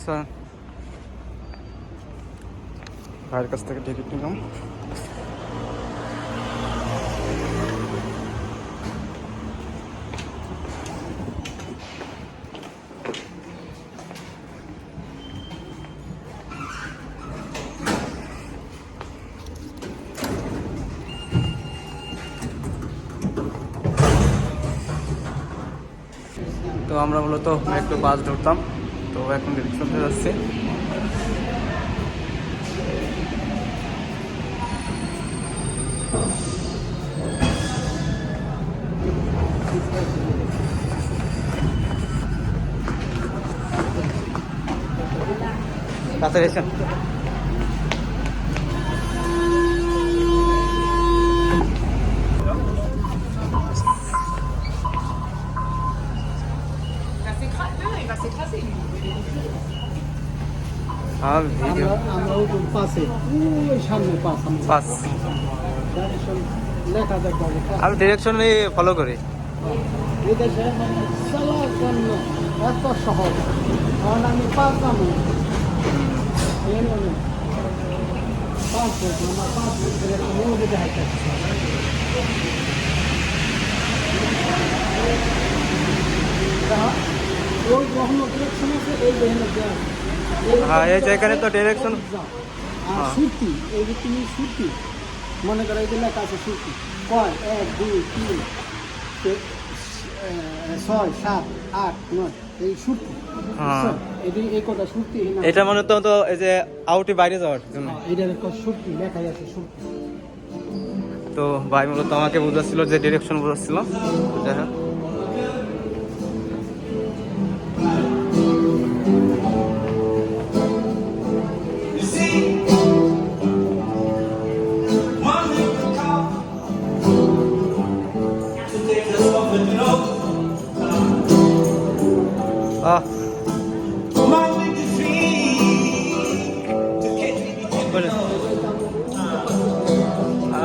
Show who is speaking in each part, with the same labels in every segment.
Speaker 1: আচ্ছা, ভাইয়ের কাছ থেকে টিকিট নিলাম। তো আমরা মূলত একটু বাস ধরতাম, তো এখন রিক্সাতে যাচ্ছি। কাছে এসেছেন? আমি ডিরেকশন ফলো করি।
Speaker 2: বিদেশে মানে চলার জন্য এত সহজ, কারণ আমি পারতাম পাসপোর্ট আমার পাসপোর্টের একটা মৌলিক দেখাইতে ওই কখনো ডিরেকশন আছে, এই
Speaker 1: হ্যাঁ, এই যে এখানে তো ডিরেকশন
Speaker 2: আর সুতি, এই যে তুমি সুতি মনে করো এই যে লেখা আছে সুতি কয় 1 2 3 6 7 8 9 এই সুতি। এই কটা সুতি,
Speaker 1: এটা মনে তো এই যে আউটে বাইরে যাওয়ার জন্য
Speaker 2: এটার একটা সুতি লেখা আছে সুতি।
Speaker 1: তো ভাই মূলত আমাকে বুঝাচ্ছিল যে ডিরেকশন বুঝাচ্ছিল। যাই হোক,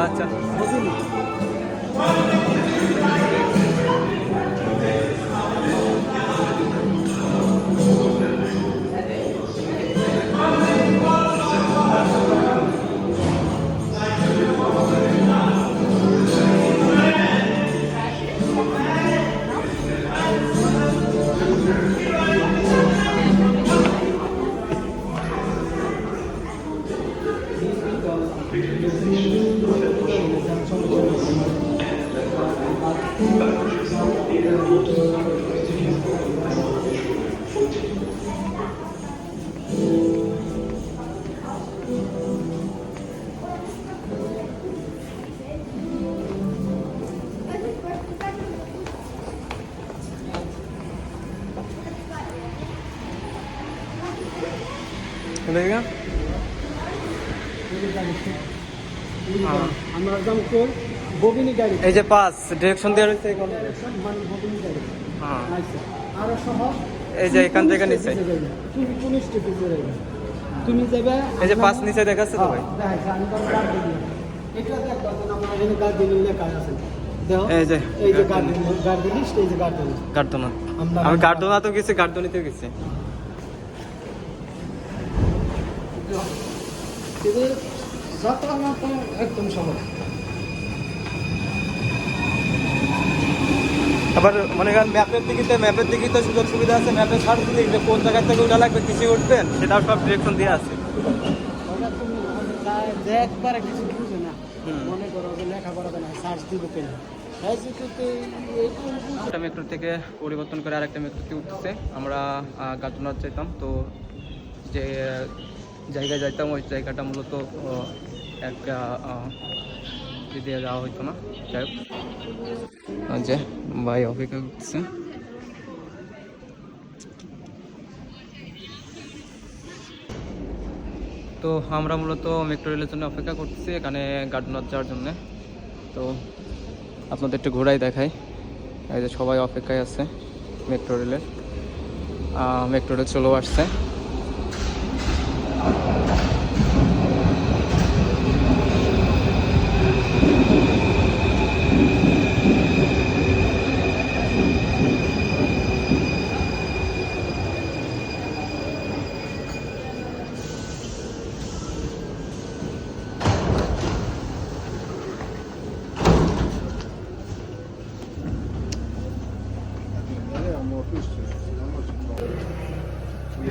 Speaker 1: আচ্ছা
Speaker 2: আমরা একদম কোন বগিনি গাড়ি,
Speaker 1: এই যে পাস ডিরেকশন দেওয়া রয়েছে
Speaker 2: মানে বগিনি গাড়ি। আচ্ছা, আরো সহজ
Speaker 1: এই যে এখান থেকে নিচে
Speaker 2: তুমি কোন স্টেপে যাবে, তুমি যাবে
Speaker 1: এই যে পাস নিচে দেখাচ্ছে তো ভাই।
Speaker 2: দেখাচ্ছে আমি তো গাড়ি দিই, এটা দেখো আমরা এখানে গাড়ি দিলে লেখা আছে, দেখো
Speaker 1: এই যে
Speaker 2: গাড়ি লিস্ট, এই যে
Speaker 1: গার্ডনা। আমি গার্ডনা তো গেছি, গার্ডনিতে গেছি।
Speaker 2: একদম সহজ।
Speaker 1: আবার মনে করেন ম্যাপের দিকে তো সুযোগ সুবিধা আছে, ম্যাপে সার্চ দিলে যে কোন জায়গা থেকে উঠা লাগবে, কিছু উঠবেন, সেটাও সব ডিরেকশন দিয়ে আছে।
Speaker 2: একবারে কিছু বুঝে না, মনে করো যে লেখাপড়া না সার্চ দিব কেন।
Speaker 1: একটা মেট্রো থেকে পরিবর্তন করে আরেকটা মেট্রোতে উঠতেছে। আমরা গাজনাথ যাইতাম, তো যে জায়গায় যাইতাম ওই জায়গাটা মূলত একটা দিয়ে যাওয়া হইতো না। যাই হোক, যে ভাই অপেক্ষা করতেছে। তো আমরা মূলত মেট্রো রেলের জন্য অপেক্ষা করতেছি এখানে গাজনাথ যাওয়ার জন্য। তো আপনাদের একটু ঘোরাই দেখাই। এই যে সবাই অপেক্ষায় আছে মেট্রো রেলের। মেট্রো রেল চলেও আসছে। তো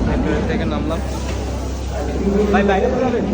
Speaker 1: মেট্রো থেকে নামলাম। ভাই বাইরে যাবেন?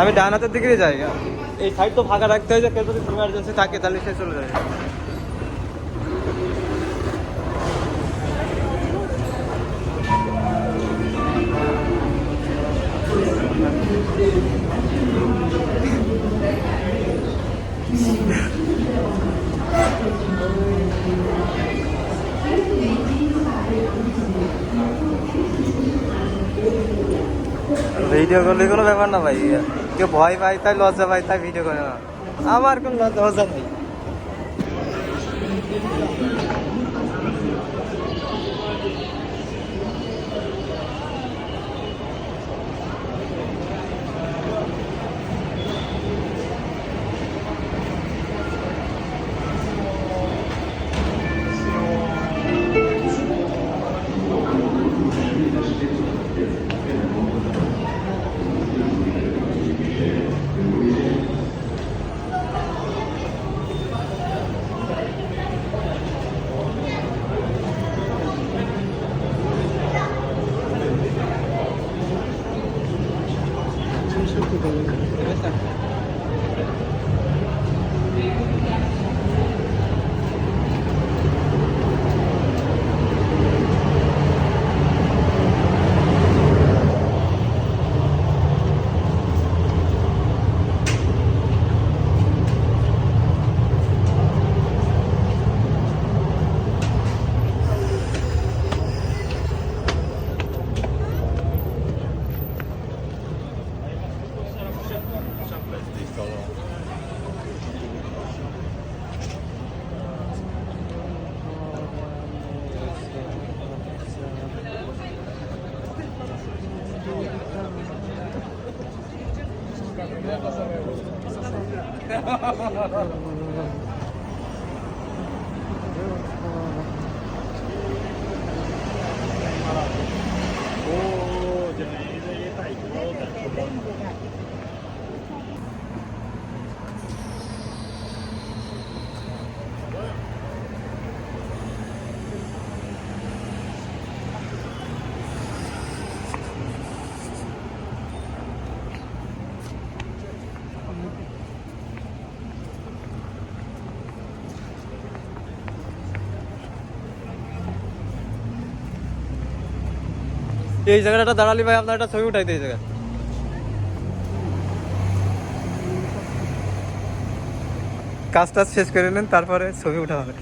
Speaker 1: আমি ডান হাতের দিকেই যাই। এই সাইড তো ফাঁকা রাখতে হয়, যে কেউ যদি ইমার্জেন্সি থাকে তাহলে সে চলে যাবে। ভিডিও করলে কোনো ব্যাপার না ভাই, কেউ ভয় পায় তাই লজ্জা পায় তাই ভিডিও করে না, আমার কোনো লজ্জা নেই। এই জায়গাটা দাঁড়ালি ভাই, আপনার একটা ছবি উঠাইতে এই জায়গা। কাজ টাজ শেষ করে নেন, তারপরে ছবি উঠা হবে।